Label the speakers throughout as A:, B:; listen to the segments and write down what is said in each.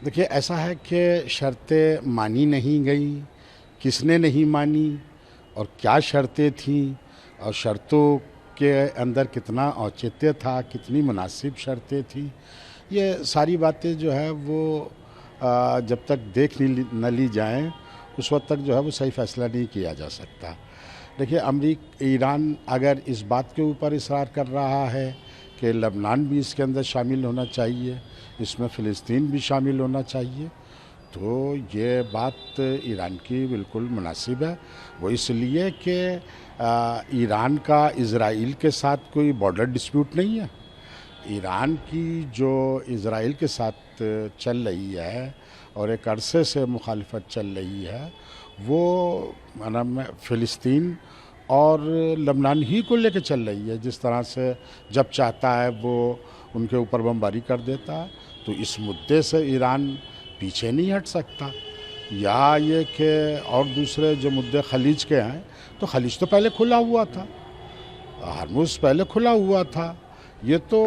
A: देखिए, ऐसा है कि शर्तें मानी नहीं गई, किसने नहीं मानी और क्या शर्तें थीं और शर्तों के अंदर कितना औचित्य था, कितनी मुनासिब शर्तें थीं, ये सारी बातें जो है वो जब तक देख न ली जाएँ, उस वक़्त तक जो है वो सही फ़ैसला नहीं किया जा सकता। देखिए, ईरान अगर इस बात के ऊपर इसरार कर रहा है कि लबनान भी इसके अंदर शामिल होना चाहिए, इसमें फ़िलिस्तीन भी शामिल होना चाहिए, तो ये बात ईरान की बिल्कुल मुनासिब है। वो इसलिए कि ईरान का इज़राइल के साथ कोई बॉर्डर डिस्प्यूट नहीं है। ईरान की जो इज़राइल के साथ चल रही है और एक अरसे से मुखालिफत चल रही है, वो माना फ़िलिस्तीन और लबनान ही को लेके चल रही है। जिस तरह से जब चाहता है वो उनके ऊपर बमबारी कर देता है, तो इस मुद्दे से ईरान पीछे नहीं हट सकता। या ये कि और दूसरे जो मुद्दे खलीज के हैं, तो खलीज तो पहले खुला हुआ था, हरमुज़ पहले खुला हुआ था। ये तो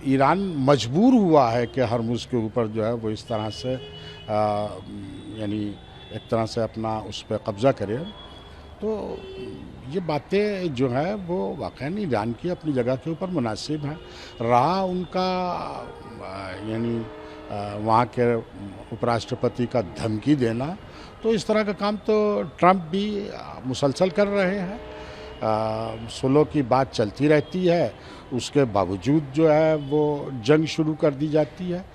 A: ईरान मजबूर हुआ है कि हरमुज़ के ऊपर जो है वो इस तरह से यानी एक तरह से अपना उस पर कब्ज़ा करे। तो ये बातें जो है वो वाक़ई ईरान की अपनी जगह के ऊपर मुनासिब हैं। रहा उनका यानी वहाँ के उपराष्ट्रपति का धमकी देना, तो इस तरह का काम तो ट्रंप भी मुसलसल कर रहे हैं। सुलह की बात चलती रहती है, उसके बावजूद जो है वो जंग शुरू कर दी जाती है।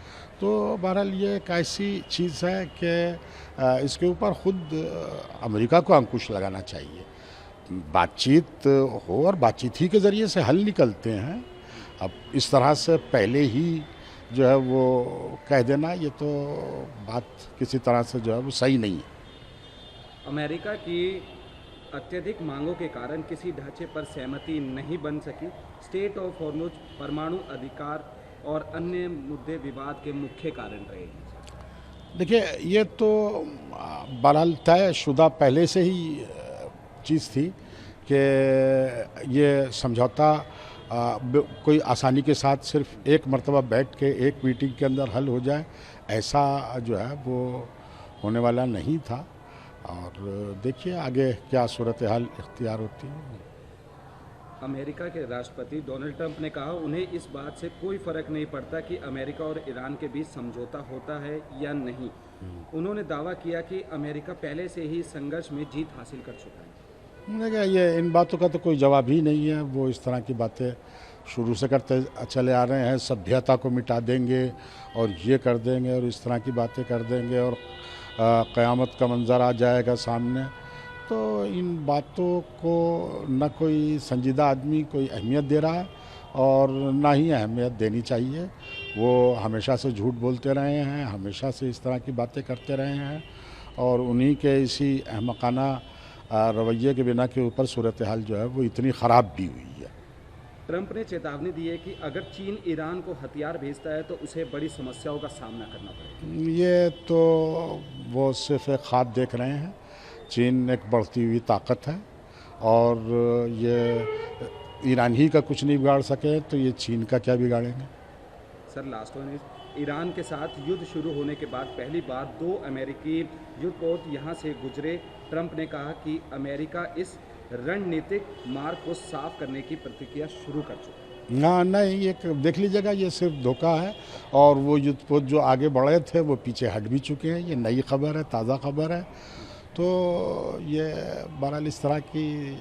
A: तो बहरहाल ये एक ऐसी चीज़ है कि इसके ऊपर ख़ुद अमेरिका को अंकुश लगाना चाहिए। बातचीत हो और बातचीत ही के ज़रिए से हल निकलते हैं। अब इस तरह से पहले ही जो है वो कह देना, ये तो बात किसी तरह से जो है वो सही नहीं है।
B: अमेरिका की अत्यधिक मांगों के कारण किसी ढांचे पर सहमति नहीं बन सकी। स्टेट ऑफ हॉर्मुज़, परमाणु अधिकार और अन्य मुद्दे विवाद के मुख्य कारण रहे हैं।
A: देखिए, ये तो बहरहाल तयशुदा पहले से ही चीज़ थी कि ये समझौता कोई आसानी के साथ सिर्फ एक मर्तबा बैठ के एक मीटिंग के अंदर हल हो जाए, ऐसा जो है वो होने वाला नहीं था। और देखिए आगे क्या सूरत हाल इख्तियार होती है।
B: अमेरिका के राष्ट्रपति डोनाल्ड ट्रंप ने कहा, उन्हें इस बात से कोई फर्क नहीं पड़ता कि अमेरिका और ईरान के बीच समझौता होता है या नहीं। उन्होंने दावा किया कि अमेरिका पहले से ही संघर्ष में जीत हासिल कर चुका है।
A: देखिए, ये इन बातों का तो कोई जवाब ही नहीं है। वो इस तरह की बातें शुरू से करते चले आ रहे हैं, सभ्यता को मिटा देंगे और ये कर देंगे और इस तरह की बातें कर देंगे और क़यामत का मंज़र आ जाएगा सामने। तो इन बातों को न कोई संजीदा आदमी कोई अहमियत दे रहा है और ना ही अहमियत देनी चाहिए। वो हमेशा से झूठ बोलते रहे हैं, हमेशा से इस तरह की बातें करते रहे हैं और उन्हीं के इसी अहमकाना रवैये के बिना के ऊपर सूरत हाल जो है वो इतनी ख़राब भी हुई है।
B: ट्रंप ने चेतावनी दी है कि अगर चीन ईरान को हथियार भेजता है तो उसे बड़ी समस्याओं का सामना करना पड़ेगा।
A: ये तो वो सिर्फ एक ख्वाब देख रहे हैं। चीन एक बढ़ती हुई ताकत है और ये ईरान ही का कुछ नहीं बिगाड़ सके तो ये चीन का क्या बिगाड़ेंगे।
B: सर, लास्ट वन इज, ईरान के साथ युद्ध शुरू होने के बाद पहली बार 2 अमेरिकी युद्धपोत यहाँ से गुजरे। ट्रंप ने कहा कि अमेरिका इस रणनीतिक मार्ग को साफ करने की प्रक्रिया शुरू कर चुका है।
A: ना नहीं, ये देख लीजिएगा, ये सिर्फ धोखा है और वो युद्धपोत जो आगे बढ़े थे वो पीछे हट भी चुके हैं। ये नई खबर है, ताज़ा खबर है। तो ये बहरहाल इस तरह की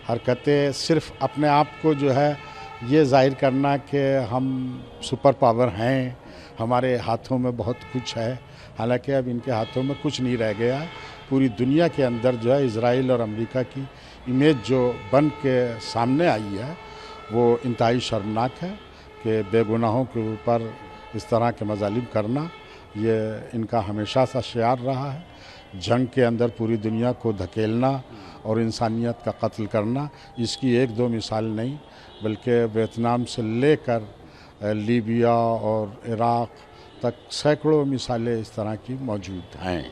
A: हरकतें सिर्फ अपने आप को जो है ये ज़ाहिर करना कि हम सुपर पावर हैं, हमारे हाथों में बहुत कुछ है। हालांकि अब इनके हाथों में कुछ नहीं रह गया। पूरी दुनिया के अंदर जो है इज़राइल और अमेरिका की इमेज जो बन के सामने आई है वो इंतहाई शर्मनाक है कि बेगुनाहों के ऊपर इस तरह के मज़ालिम करना ये इनका हमेशा सा शियार रहा है। जंग के अंदर पूरी दुनिया को धकेलना और इंसानियत का कत्ल करना, इसकी एक दो मिसाल नहीं बल्कि वियतनाम से लेकर लीबिया और इराक़ तक सैकड़ों मिसालें इस तरह की मौजूद हैं।